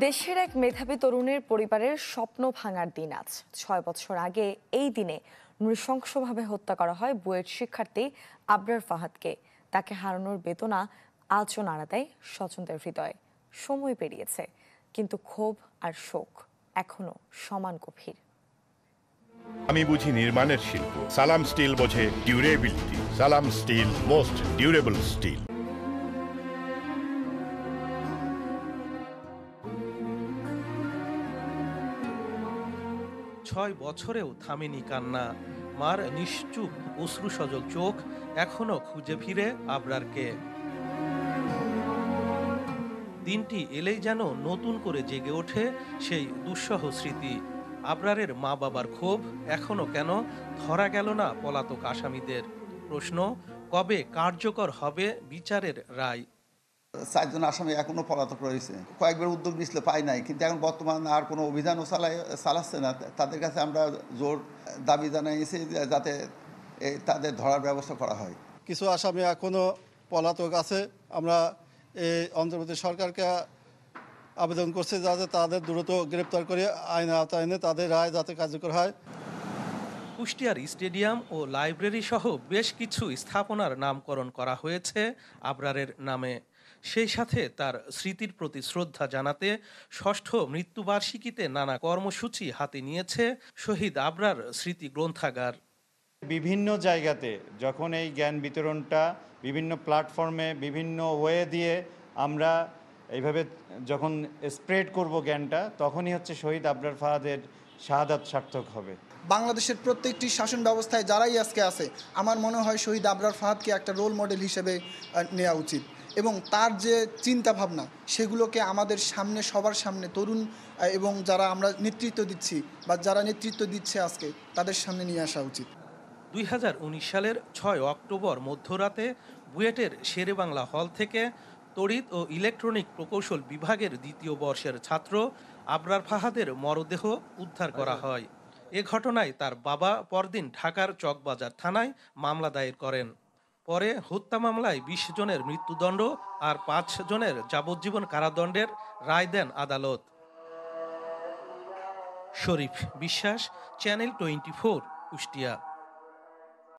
দেশের এক মেধাবী তরুণের পরিবারের স্বপ্ন ভাঙার দিন আজ। ৬ বছর আগে এই দিনে নৃশংসভাবে হত্যা করা হয় বুয়েট শিক্ষার্থী আবরার ফাহাদকে। তাকে হারানোর বেদনা আজও নাড়া দেয় স্বজনদের হৃদয়ে। সময় পেরিয়েছে, কিন্তু ক্ষোভ আর শোক এখনো সমান গভীর। আমি বুঝি নির্মাণের শিল্প, সালাম স্টিল বোঝে ডিউরেবিলিটি। সালাম স্টিল, মোস্ট ডিউরেবল স্টিল। ছয় বছরেও থামেনি কান্না। মার নিশ্চুপ অশ্রু সজল চোখ এখনো খুঁজে ফিরে আবরারকে। দিনটি এলেই যেন নতুন করে জেগে ওঠে সেই দুঃসহ স্মৃতি। আবরারের মা বাবার ক্ষোভ এখনো কেন ধরা গেল না পলাতক আসামিদের। প্রশ্ন, কবে কার্যকর হবে বিচারের রায়? 4 জন আসামি এখনো পলাতক রয়েছে। কয়েকবার উদ্যোগ নিছিল, পাই নাই, কিন্তু এখন বর্তমান আর কোনো অভিযানও চালাচ্ছে না। তাদের কাছে আমরা জোর দাবি জানাইছি যাতে তাদের ধরার ব্যবস্থা করা হয়। কিছু আসামি এখনো পলাতক আছে। আমরা এই অন্তর্বর্তী সরকারকে আবেদন করছি যাতে তাদের দ্রুত গ্রেপ্তার করে আইনের আওতায় এনে তাদের রায় যাতে কার্যকর হয়। কুষ্টিয়ার স্টেডিয়াম ও লাইব্রেরি সহ বেশ কিছু স্থাপনার নামকরণ করা হয়েছে আবরারের নামে। সেই সাথে তার স্মৃতির প্রতি শ্রদ্ধা জানাতে ষষ্ঠ মৃত্যুবার্ষিকীতে নানা কর্মসূচি হাতে নিয়েছে শহীদ আবরার স্মৃতি গ্রন্থাগার। বিভিন্ন জায়গাতে যখন এই জ্ঞান বিতরণটা বিভিন্ন প্ল্যাটফর্মে বিভিন্ন ওয়ে দিয়ে আমরা এইভাবে যখন স্প্রেড করব জ্ঞানটা, তখনই হচ্ছে শহীদ আবরার ফাহাদের শাহাদাত সার্থক হবে। বাংলাদেশের প্রত্যেকটি শাসন ব্যবস্থায় যারাই আজকে আছে, আমার মনে হয় শহীদ আবরার ফাহাদকে একটা রোল মডেল হিসেবে নেওয়া উচিত, এবং তার যে চিন্তা ভাবনা সেগুলোকে আমাদের সামনে, সবার সামনে, তরুণ এবং যারা আমরা নেতৃত্ব দিচ্ছি বা যারা নেতৃত্ব দিচ্ছে আজকে, তাদের সামনে নিয়ে আসা উচিত। 2019 সালের 6 অক্টোবর মধ্যরাতে বুয়েটের শেরেবাংলা হল থেকে তড়িৎ ও ইলেকট্রনিক প্রকৌশল বিভাগের দ্বিতীয় বর্ষের ছাত্র আবরার ফাহাদের মরদেহ উদ্ধার করা হয়। এ ঘটনায় তার বাবা পরদিন ঢাকার চকবাজার থানায় মামলা দায়ের করেন। পরে হত্যা মামলায় 20 জনের মৃত্যুদণ্ড আর 5 জনের যাবজ্জীবন কারাদণ্ডের রায় দেন আদালত। শরীফ বিশ্বাস, চ্যানেল 24, কুষ্টিয়া।